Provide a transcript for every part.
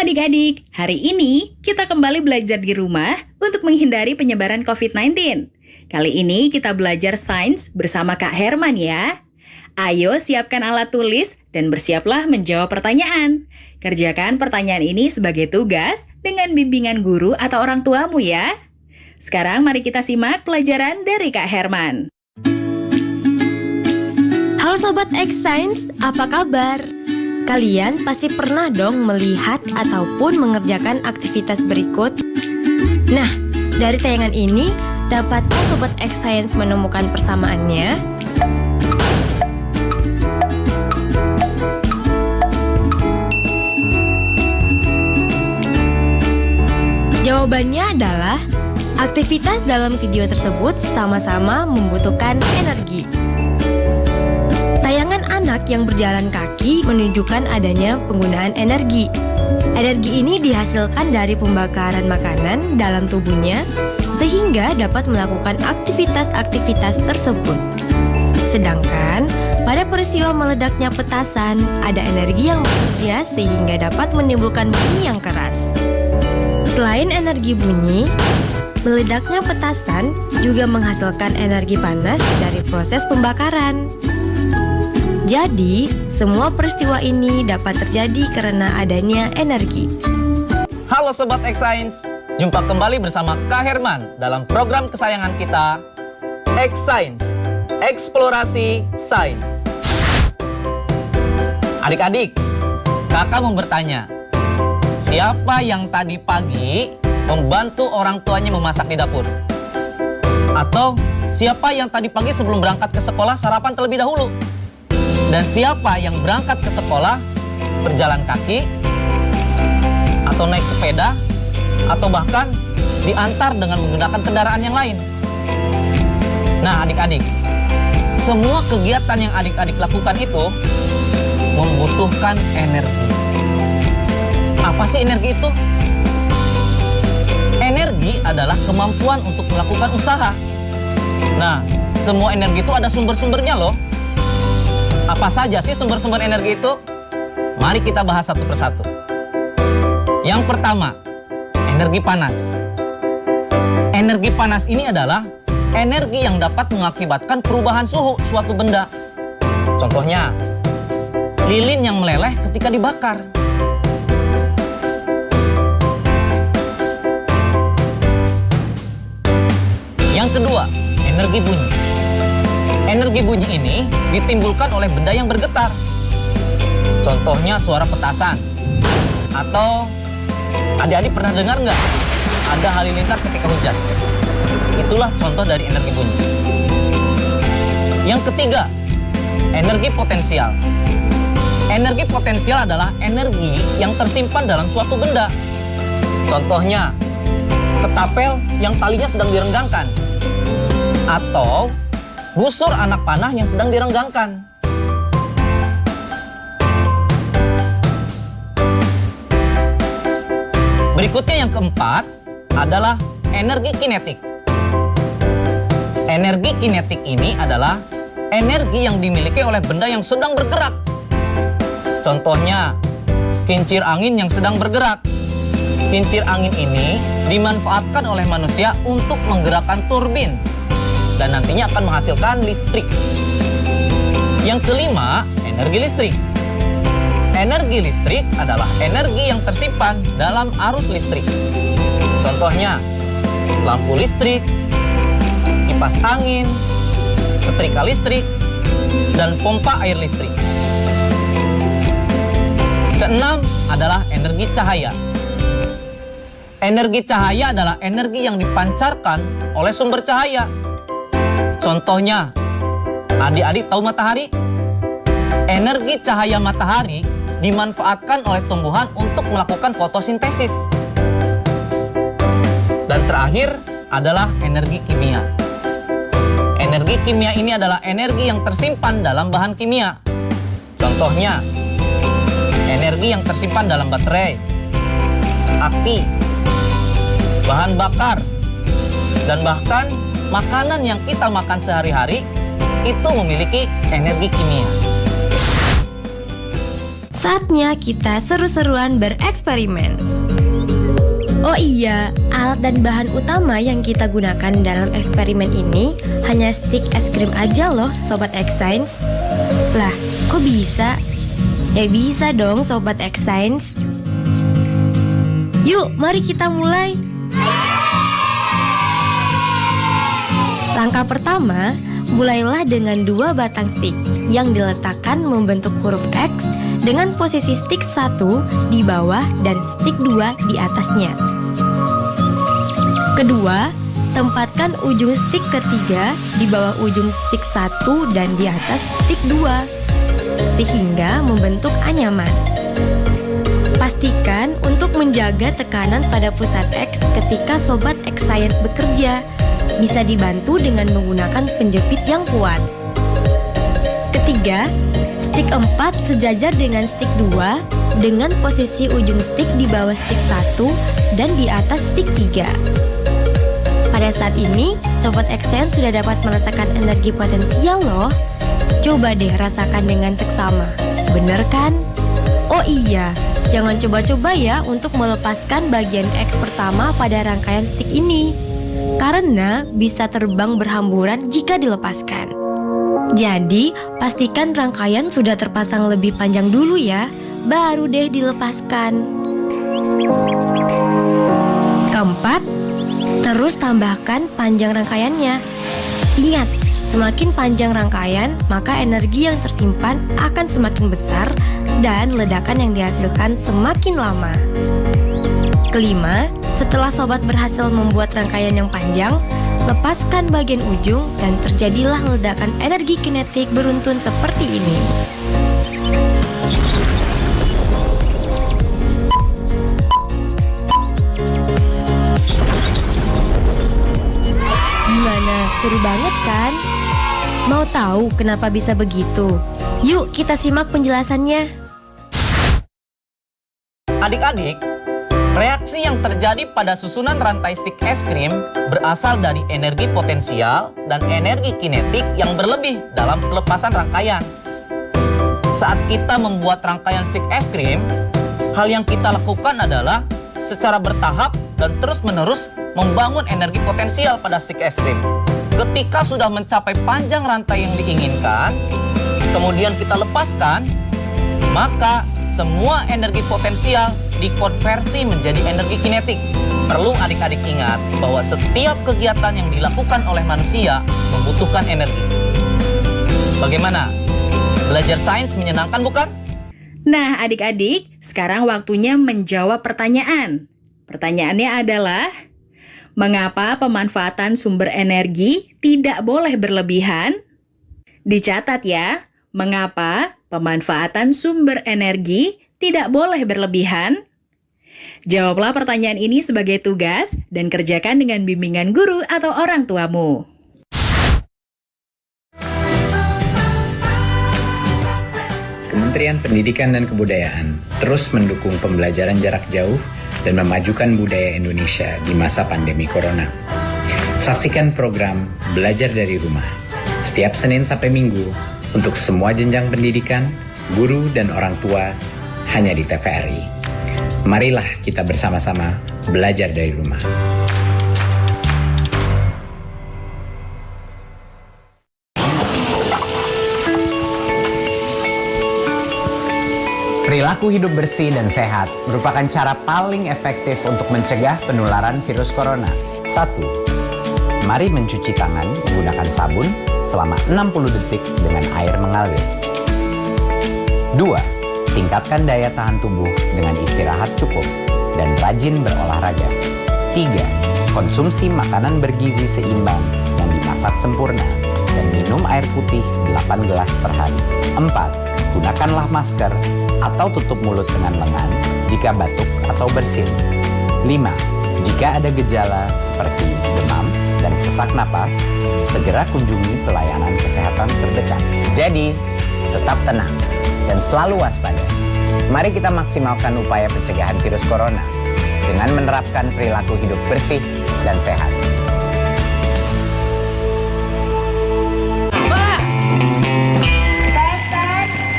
adik-adik, hari ini kita kembali belajar di rumah untuk menghindari penyebaran COVID-19. Kali ini kita belajar sains bersama Kak Herman ya. Ayo siapkan alat tulis dan bersiaplah menjawab pertanyaan. Kerjakan pertanyaan ini sebagai tugas dengan bimbingan guru atau orang tuamu ya. Sekarang mari kita simak pelajaran dari Kak Herman. Halo Sobat X Science, apa kabar? Kalian pasti pernah dong melihat ataupun mengerjakan aktivitas berikut. Nah, dari tayangan ini, dapatkah Sobat X Science menemukan persamaannya? Jawabannya adalah, aktivitas dalam video tersebut sama-sama membutuhkan energi. Tayangan anak yang berjalan kaki menunjukkan adanya penggunaan energi. Energi ini dihasilkan dari pembakaran makanan dalam tubuhnya sehingga dapat melakukan aktivitas-aktivitas tersebut. Sedangkan pada peristiwa meledaknya petasan, ada energi yang bekerja sehingga dapat menimbulkan bunyi yang keras. Selain energi bunyi, meledaknya petasan juga menghasilkan energi panas dari proses pembakaran. Jadi, semua peristiwa ini dapat terjadi karena adanya energi. Halo Sobat X Science, jumpa kembali bersama Kak Herman dalam program kesayangan kita, X Science, Eksplorasi Sains. Adik-adik, kakak mau bertanya, siapa yang tadi pagi membantu orang tuanya memasak di dapur? Atau siapa yang tadi pagi sebelum berangkat ke sekolah sarapan terlebih dahulu? Dan siapa yang berangkat ke sekolah berjalan kaki, atau naik sepeda, atau bahkan diantar dengan menggunakan kendaraan yang lain? Nah adik-adik, semua kegiatan yang adik-adik lakukan itu membutuhkan energi. Apa sih energi itu? Energi adalah kemampuan untuk melakukan usaha. Nah, semua energi itu ada sumber-sumbernya loh. Apa saja sih sumber-sumber energi itu? Mari kita bahas satu persatu. Yang pertama, energi panas. Energi panas ini adalah energi yang dapat mengakibatkan perubahan suhu suatu benda. Contohnya, lilin yang meleleh ketika dibakar. Yang kedua, energi bunyi. Energi bunyi ini ditimbulkan oleh benda yang bergetar. Contohnya suara petasan. Atau adik-adik pernah dengar nggak? Ada halilintar ketika hujan. Itulah contoh dari energi bunyi. Yang ketiga, energi potensial. Energi potensial adalah energi yang tersimpan dalam suatu benda. Contohnya, ketapel yang talinya sedang direnggangkan. Atau busur anak panah yang sedang direnggangkan. Berikutnya yang keempat adalah energi kinetik. Energi kinetik ini adalah energi yang dimiliki oleh benda yang sedang bergerak. Contohnya, kincir angin yang sedang bergerak. Kincir angin ini dimanfaatkan oleh manusia untuk menggerakkan turbin dan nantinya akan menghasilkan listrik. Yang kelima, energi listrik. Energi listrik adalah energi yang tersimpan dalam arus listrik. Contohnya, lampu listrik, kipas angin, setrika listrik, dan pompa air listrik. Keenam adalah energi cahaya. Energi cahaya adalah energi yang dipancarkan oleh sumber cahaya. Contohnya, adik-adik tahu matahari? Energi cahaya matahari dimanfaatkan oleh tumbuhan untuk melakukan fotosintesis. Dan terakhir adalah energi kimia. Energi kimia ini adalah energi yang tersimpan dalam bahan kimia. Contohnya, energi yang tersimpan dalam baterai, aki, bahan bakar, dan bahkan makanan yang kita makan sehari-hari itu memiliki energi kimia. Saatnya kita seru-seruan bereksperimen. Oh iya, alat dan bahan utama yang kita gunakan dalam eksperimen ini hanya stik es krim aja loh, Sobat X Science. Lah, kok bisa? Bisa dong, Sobat X Science. Yuk, mari kita mulai. Langkah pertama, mulailah dengan 2 batang stik yang diletakkan membentuk huruf X dengan posisi stik 1 di bawah dan stik 2 di atasnya. Kedua, tempatkan ujung stik ketiga di bawah ujung stik 1 dan di atas stik 2 sehingga membentuk anyaman. Pastikan untuk menjaga tekanan pada pusat X ketika Sobat X Science bekerja. Bisa dibantu dengan menggunakan penjepit yang kuat. Ketiga, stik 4 sejajar dengan stik 2 dengan posisi ujung stik di bawah stik 1 dan di atas stik 3. Pada saat ini, Sobat X Science sudah dapat merasakan energi potensial loh. Coba deh rasakan dengan seksama. Bener kan? Oh iya, jangan coba-coba ya untuk melepaskan bagian X pertama pada rangkaian stik ini, karena bisa terbang berhamburan jika dilepaskan. Jadi, pastikan rangkaian sudah terpasang lebih panjang dulu ya, baru deh dilepaskan. Keempat, terus tambahkan panjang rangkaiannya. Ingat, semakin panjang rangkaian, maka energi yang tersimpan akan semakin besar dan ledakan yang dihasilkan semakin lama. Kelima, setelah sobat berhasil membuat rangkaian yang panjang, lepaskan bagian ujung dan terjadilah ledakan energi kinetik beruntun seperti ini. Gimana? Seru banget kan? Mau tahu kenapa bisa begitu? Yuk kita simak penjelasannya. Adik-adik, reaksi yang terjadi pada susunan rantai stik es krim berasal dari energi potensial dan energi kinetik yang berlebih dalam pelepasan rangkaian. Saat kita membuat rangkaian stik es krim, hal yang kita lakukan adalah secara bertahap dan terus-menerus membangun energi potensial pada stik es krim. Ketika sudah mencapai panjang rantai yang diinginkan, kemudian kita lepaskan, maka semua energi potensial dikonversi menjadi energi kinetik. Perlu adik-adik ingat bahwa setiap kegiatan yang dilakukan oleh manusia membutuhkan energi. Bagaimana? Belajar sains menyenangkan bukan? Nah, adik-adik, sekarang waktunya menjawab pertanyaan. Pertanyaannya adalah, mengapa pemanfaatan sumber energi tidak boleh berlebihan? Dicatat ya, mengapa pemanfaatan sumber energi tidak boleh berlebihan? Jawablah pertanyaan ini sebagai tugas dan kerjakan dengan bimbingan guru atau orang tuamu. Kementerian Pendidikan dan Kebudayaan terus mendukung pembelajaran jarak jauh dan memajukan budaya Indonesia di masa pandemi corona. Saksikan program Belajar dari Rumah setiap Senin sampai Minggu untuk semua jenjang pendidikan, guru, dan orang tua hanya di TVRI. Marilah kita bersama-sama belajar dari rumah. Perilaku hidup bersih dan sehat merupakan cara paling efektif untuk mencegah penularan virus corona. 1. Mari mencuci tangan menggunakan sabun selama 60 detik dengan air mengalir. 2. Tingkatkan daya tahan tubuh dengan istirahat cukup dan rajin berolahraga. 3. Konsumsi makanan bergizi seimbang yang dimasak sempurna dan minum air putih 8 gelas per hari. 4. Gunakanlah masker atau tutup mulut dengan lengan jika batuk atau bersin. 5. Jika ada gejala seperti demam dan sesak napas, segera kunjungi pelayanan kesehatan terdekat. Jadi, tetap tenang dan selalu waspada. Mari kita maksimalkan upaya pencegahan virus corona dengan menerapkan perilaku hidup bersih dan sehat.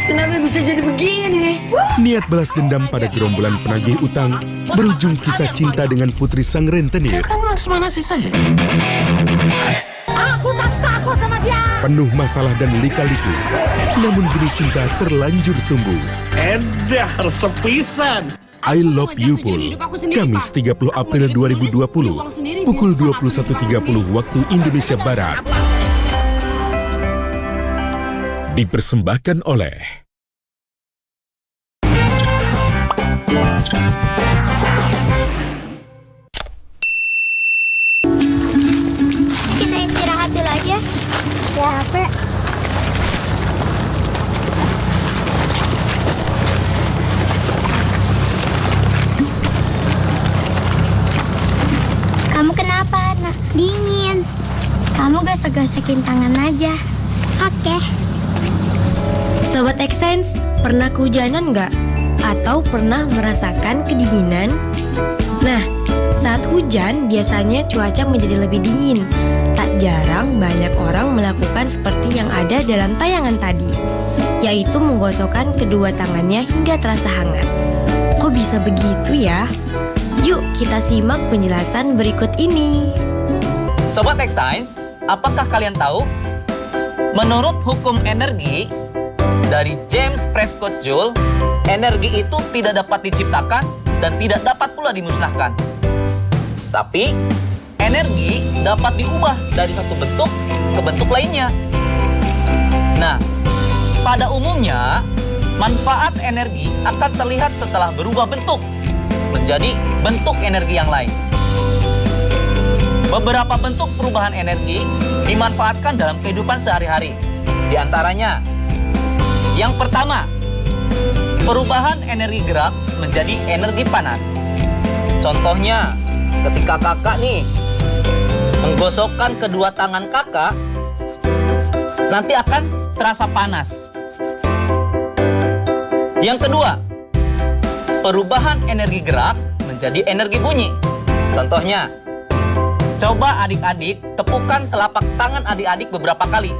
Kenapa bisa jadi begini? Niat balas dendam pada gerombolan penagih utang berujung kisah cinta dengan putri sang rentenir. Aku tak takut sama dia. Penuh masalah dan lika-liku, namun benih cinta terlanjur tumbuh. Edar sepisan. I Love You Pul, Kamis 30 April 2020, pukul 21.30 waktu Indonesia Barat. Dipersembahkan oleh Kita istirahat dulu aja. Ya, apa? Kamu kenapa, Nak? Dingin. Kamu gosok-gosokin tangan aja. Oke. Sobat Exsense, pernah kehujanan nggak? Atau pernah merasakan kedinginan? Nah, saat hujan biasanya cuaca menjadi lebih dingin. Tak jarang banyak orang melakukan seperti yang ada dalam tayangan tadi, yaitu menggosokkan kedua tangannya hingga terasa hangat. Kok bisa begitu ya? Yuk kita simak penjelasan berikut ini. Sobat Exsense, apakah kalian tahu? Menurut hukum energi dari James Prescott Joule, energi itu tidak dapat diciptakan dan tidak dapat pula dimusnahkan. Tapi, energi dapat diubah dari satu bentuk ke bentuk lainnya. Nah, pada umumnya, manfaat energi akan terlihat setelah berubah bentuk menjadi bentuk energi yang lain. Beberapa bentuk perubahan energi dimanfaatkan dalam kehidupan sehari-hari. Di antaranya, yang pertama, perubahan energi gerak menjadi energi panas. Contohnya, ketika kakak nih menggosokkan kedua tangan kakak, nanti akan terasa panas. Yang kedua, perubahan energi gerak menjadi energi bunyi. Contohnya, coba adik-adik tepukan telapak tangan adik-adik beberapa kali.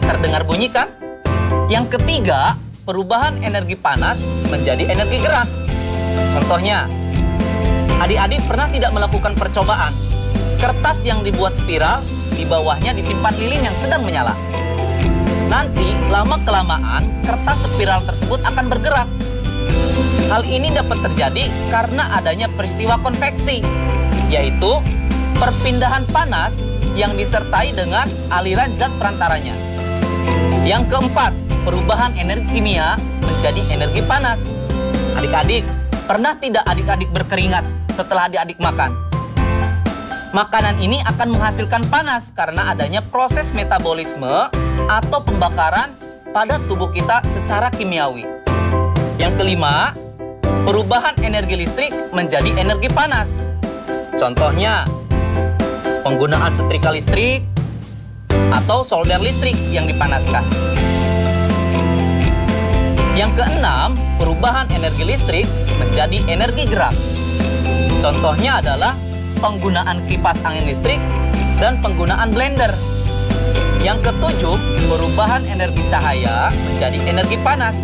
Terdengar bunyi kan? Yang ketiga, perubahan energi panas menjadi energi gerak. Contohnya, adik-adik pernah tidak melakukan percobaan? Kertas yang dibuat spiral, di bawahnya disimpan lilin yang sedang menyala. Nanti, lama-kelamaan, kertas spiral tersebut akan bergerak. Hal ini dapat terjadi karena adanya peristiwa konveksi, yaitu perpindahan panas yang disertai dengan aliran zat perantaranya. Yang keempat, perubahan energi kimia menjadi energi panas. Adik-adik, pernah tidak adik-adik berkeringat setelah adik-adik makan? Makanan ini akan menghasilkan panas karena adanya proses metabolisme atau pembakaran pada tubuh kita secara kimiawi. Yang kelima, perubahan energi listrik menjadi energi panas. Contohnya, penggunaan setrika listrik atau solder listrik yang dipanaskan. Yang keenam, perubahan energi listrik menjadi energi gerak. Contohnya adalah penggunaan kipas angin listrik dan penggunaan blender. Yang ketujuh, perubahan energi cahaya menjadi energi panas.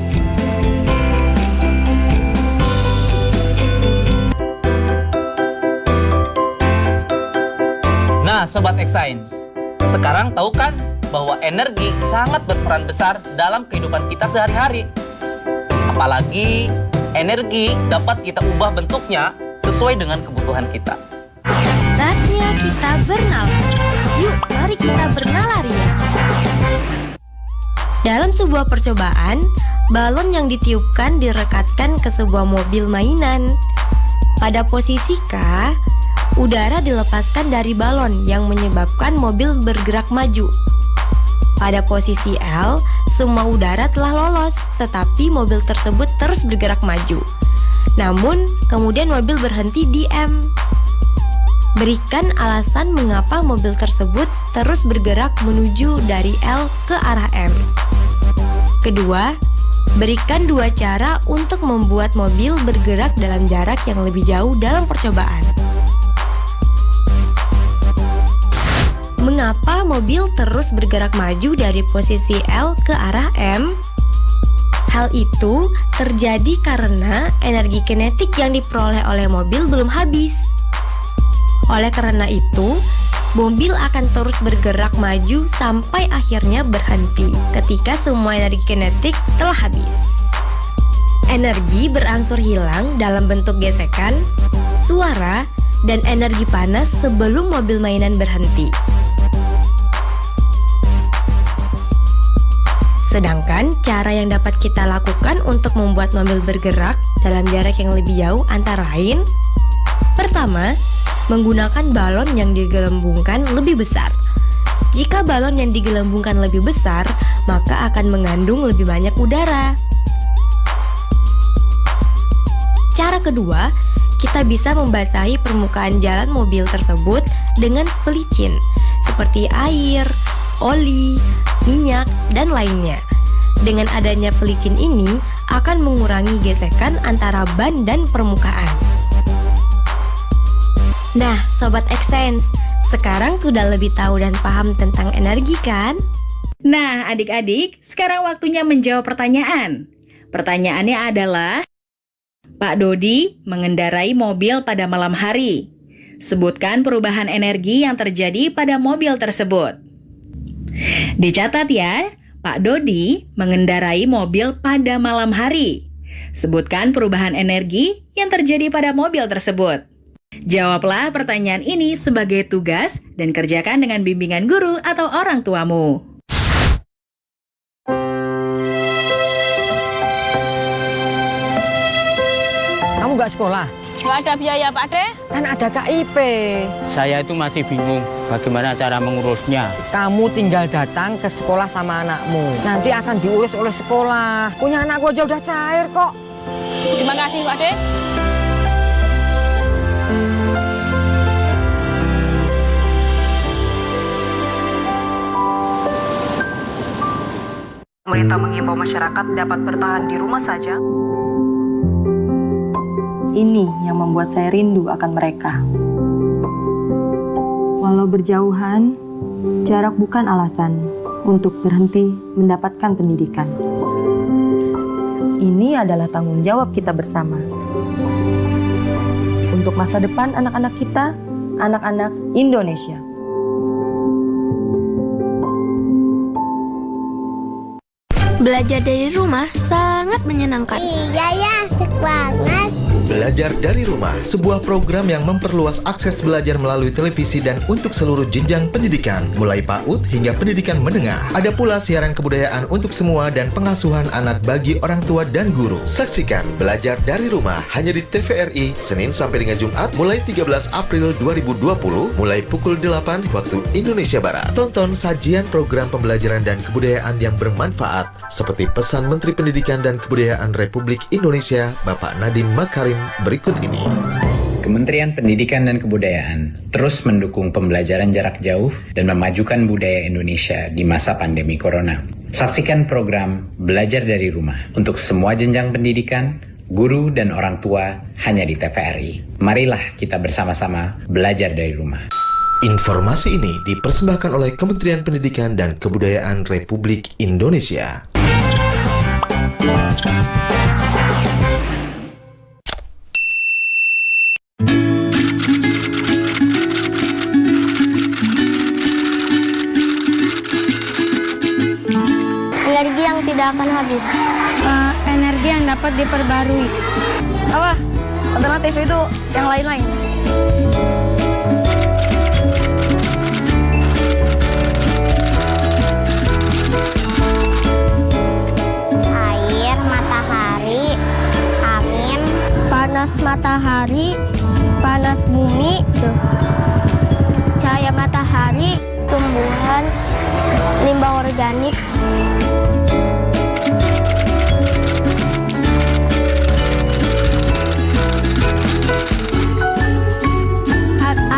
Nah, Sobat Exsense, sekarang tahu kan bahwa energi sangat berperan besar dalam kehidupan kita sehari-hari. Apalagi energi dapat kita ubah bentuknya sesuai dengan kebutuhan kita. Saatnya kita bernalar. Yuk, mari kita bernalar ya. Dalam sebuah percobaan, balon yang ditiupkan direkatkan ke sebuah mobil mainan. Pada posisi K, udara dilepaskan dari balon yang menyebabkan mobil bergerak maju. Pada posisi L, semua udara telah lolos, tetapi mobil tersebut terus bergerak maju. Namun, kemudian mobil berhenti di M. Berikan alasan mengapa mobil tersebut terus bergerak menuju dari L ke arah M. Kedua, berikan dua cara untuk membuat mobil bergerak dalam jarak yang lebih jauh dalam percobaan. Mengapa mobil terus bergerak maju dari posisi L ke arah M? Hal itu terjadi karena energi kinetik yang diperoleh oleh mobil belum habis. Oleh karena itu, mobil akan terus bergerak maju sampai akhirnya berhenti ketika semua energi kinetik telah habis. Energi berangsur hilang dalam bentuk gesekan, suara, dan energi panas sebelum mobil mainan berhenti. Sedangkan cara yang dapat kita lakukan untuk membuat mobil bergerak dalam jarak yang lebih jauh antara lain: pertama, menggunakan balon yang digelembungkan lebih besar. Jika balon yang digelembungkan lebih besar, maka akan mengandung lebih banyak udara. Cara kedua, kita bisa membasahi permukaan jalan mobil tersebut dengan pelicin, seperti air, oli, minyak, dan lainnya. Dengan adanya pelicin ini akan mengurangi gesekan antara ban dan permukaan. Nah, Sobat Xsense, sekarang sudah lebih tahu dan paham tentang energi kan? Nah, adik-adik, sekarang waktunya menjawab pertanyaan. Pertanyaannya adalah, Pak Dodi mengendarai mobil pada malam hari. Sebutkan perubahan energi yang terjadi pada mobil tersebut. Dicatat ya, Pak Dodi mengendarai mobil pada malam hari. Sebutkan perubahan energi yang terjadi pada mobil tersebut. Jawablah pertanyaan ini sebagai tugas dan kerjakan dengan bimbingan guru atau orang tuamu. Kamu nggak sekolah? Nggak ada biaya, Pak De. Kan ada KIP. Saya itu masih bingung bagaimana cara mengurusnya. Kamu tinggal datang ke sekolah sama anakmu. Nanti akan diurus oleh sekolah. Punya anakku aja udah cair kok. Terima kasih, Pak De. Pemerintah mengimbau masyarakat dapat bertahan di rumah saja. Ini yang membuat saya rindu akan mereka. Walau berjauhan, jarak bukan alasan untuk berhenti mendapatkan pendidikan. Ini adalah tanggung jawab kita bersama. Untuk masa depan anak-anak kita, anak-anak Indonesia. Belajar dari rumah sangat menyenangkan. Iya ya, asik banget. Belajar dari Rumah, sebuah program yang memperluas akses belajar melalui televisi dan untuk seluruh jenjang pendidikan, mulai PAUD hingga pendidikan menengah. Ada pula siaran kebudayaan untuk semua dan pengasuhan anak bagi orang tua dan guru. Saksikan Belajar dari Rumah hanya di TVRI, Senin sampai dengan Jumat, mulai 13 April 2020, mulai pukul 8 waktu Indonesia Barat. Tonton sajian program pembelajaran dan kebudayaan yang bermanfaat, seperti pesan Menteri Pendidikan dan Kebudayaan Republik Indonesia, Bapak Nadiem Makarim berikut ini. Kementerian Pendidikan dan Kebudayaan terus mendukung pembelajaran jarak jauh dan memajukan budaya Indonesia di masa pandemi corona. Saksikan program Belajar dari Rumah untuk semua jenjang pendidikan, guru dan orang tua hanya di TVRI. Marilah kita bersama-sama belajar dari rumah. Informasi ini dipersembahkan oleh Kementerian Pendidikan dan Kebudayaan Republik Indonesia. Energi yang tidak akan habis. Energi yang dapat diperbarui. Apa? Alternatif itu yang lain-lain. Air, matahari, angin, panas matahari, panas bumi, cahaya matahari, tumbuhan, limbah organik.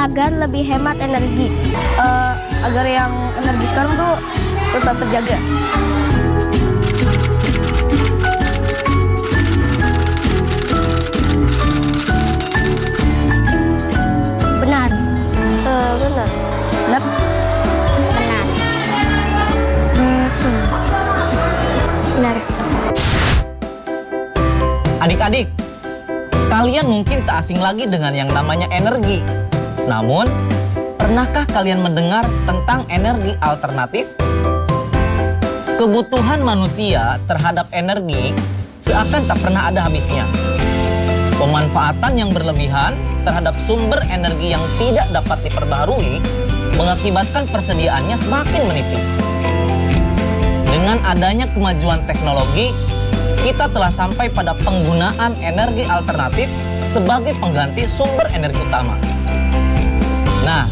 Agar lebih hemat energi. Agar yang energi sekarang tuh tetap terjaga. Benar. Benar. Benar. Benar. Benar. Adik-adik, kalian mungkin tak asing lagi dengan yang namanya energi. Namun, pernahkah kalian mendengar tentang energi alternatif? Kebutuhan manusia terhadap energi seakan tak pernah ada habisnya. Pemanfaatan yang berlebihan terhadap sumber energi yang tidak dapat diperbaharui mengakibatkan persediaannya semakin menipis. Dengan adanya kemajuan teknologi, kita telah sampai pada penggunaan energi alternatif sebagai pengganti sumber energi utama. Nah,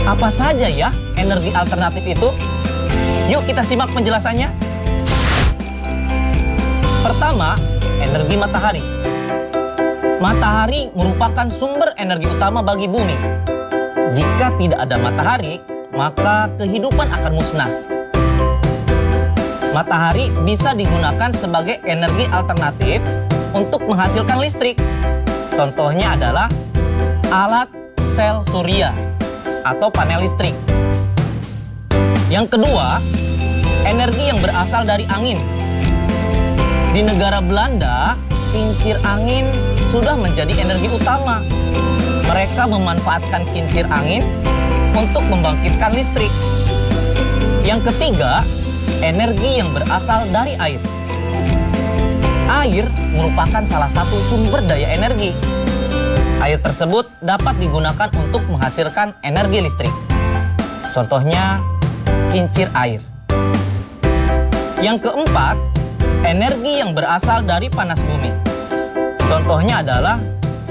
apa saja ya energi alternatif itu? Yuk kita simak penjelasannya. Pertama, energi matahari. Matahari merupakan sumber energi utama bagi bumi. Jika tidak ada matahari, maka kehidupan akan musnah. Matahari bisa digunakan sebagai energi alternatif untuk menghasilkan listrik. Contohnya adalah alat sel surya atau panel listrik. Yang kedua, energi yang berasal dari angin. Di negara Belanda, kincir angin sudah menjadi energi utama. Mereka memanfaatkan kincir angin untuk membangkitkan listrik. Yang ketiga, energi yang berasal dari air. Air merupakan salah satu sumber daya energi. Air tersebut dapat digunakan untuk menghasilkan energi listrik. Contohnya, kincir air. Yang keempat, energi yang berasal dari panas bumi. Contohnya adalah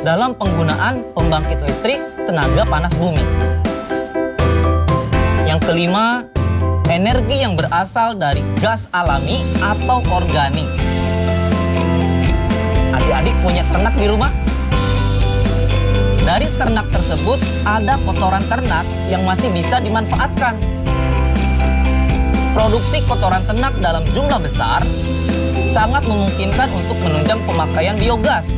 dalam penggunaan pembangkit listrik tenaga panas bumi. Yang kelima, energi yang berasal dari gas alami atau organik. Adik-adik punya ternak di rumah? Dari ternak tersebut ada kotoran ternak yang masih bisa dimanfaatkan. Produksi kotoran ternak dalam jumlah besar sangat memungkinkan untuk menunjang pemakaian biogas.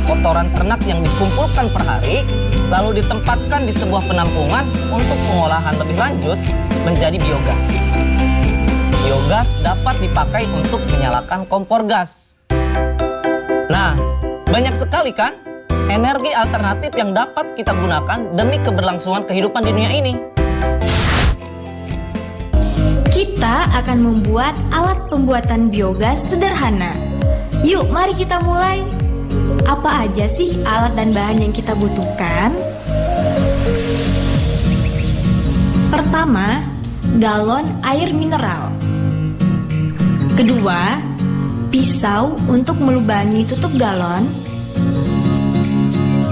Kotoran ternak yang dikumpulkan per hari lalu ditempatkan di sebuah penampungan untuk pengolahan lebih lanjut menjadi biogas. Biogas dapat dipakai untuk menyalakan kompor gas. Nah, banyak sekali kan energi alternatif yang dapat kita gunakan demi keberlangsungan kehidupan di dunia ini. Kita akan membuat alat pembuatan biogas sederhana. Yuk, mari kita mulai. Apa aja sih alat dan bahan yang kita butuhkan? Pertama, galon air mineral. Kedua, pisau untuk melubangi tutup galon.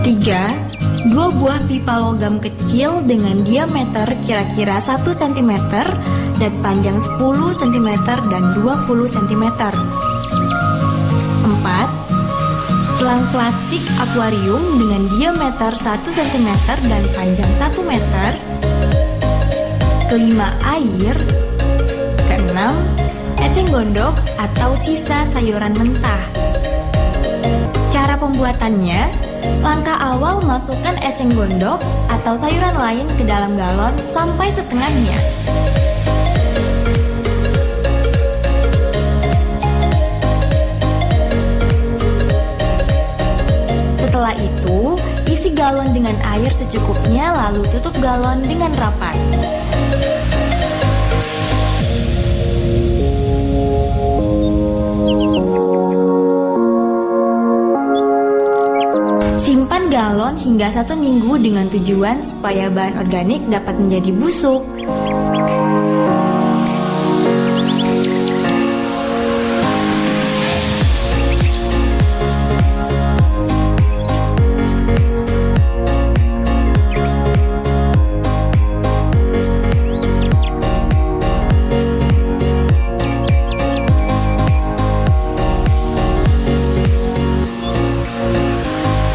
3, 2 buah pipa logam kecil dengan diameter kira-kira 1 cm dan panjang 10 cm dan 20 cm. 4, selang plastik akuarium dengan diameter 1 cm dan panjang 1 meter. Kelima, air. Keenam, eceng gondok atau sisa sayuran mentah. Cara pembuatannya, langkah awal masukkan eceng gondok atau sayuran lain ke dalam galon sampai setengahnya. Setelah itu, isi galon dengan air secukupnya lalu tutup galon dengan rapat. Simpan galon hingga 1 minggu dengan tujuan supaya bahan organik dapat menjadi busuk.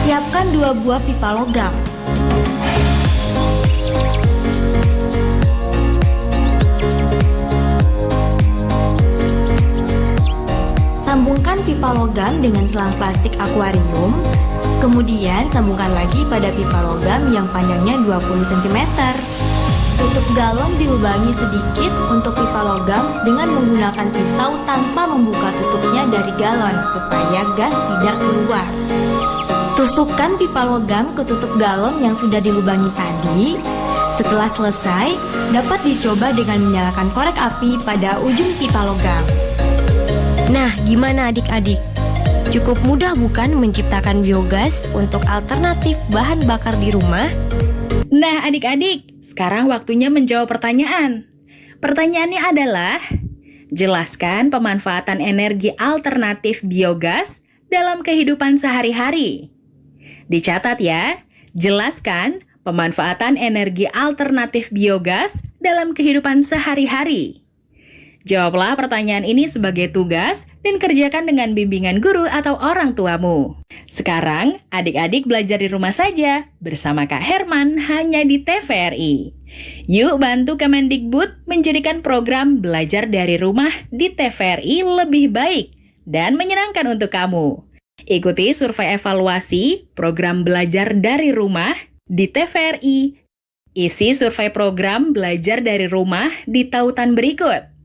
Siapkan 2 buah pipa logam. Sambungkan pipa logam dengan selang plastik akuarium. Kemudian sambungkan lagi pada pipa logam yang panjangnya 20 cm. Tutup galon dilubangi sedikit untuk pipa logam dengan menggunakan pisau tanpa membuka tutupnya dari galon supaya gas tidak keluar. Tusukkan pipa logam ke tutup galon yang sudah dilubangi tadi. Setelah selesai, dapat dicoba dengan menyalakan korek api pada ujung pipa logam. Nah, gimana adik-adik? Cukup mudah bukan menciptakan biogas untuk alternatif bahan bakar di rumah? Nah, adik-adik, sekarang waktunya menjawab pertanyaan. Pertanyaannya adalah, jelaskan pemanfaatan energi alternatif biogas dalam kehidupan sehari-hari. Dicatat ya, jelaskan pemanfaatan energi alternatif biogas dalam kehidupan sehari-hari. Jawablah pertanyaan ini sebagai tugas dan kerjakan dengan bimbingan guru atau orang tuamu. Sekarang, adik-adik belajar di rumah saja bersama Kak Herman hanya di TVRI. Yuk bantu Kemendikbud menjadikan program belajar dari rumah di TVRI lebih baik dan menyenangkan untuk kamu. Ikuti survei evaluasi program belajar dari rumah di TVRI. Isi survei program belajar dari rumah di tautan berikut.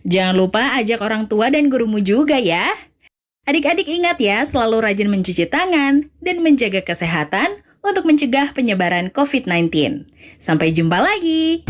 Jangan lupa ajak orang tua dan gurumu juga ya. Adik-adik ingat ya, selalu rajin mencuci tangan dan menjaga kesehatan untuk mencegah penyebaran COVID-19. Sampai jumpa lagi.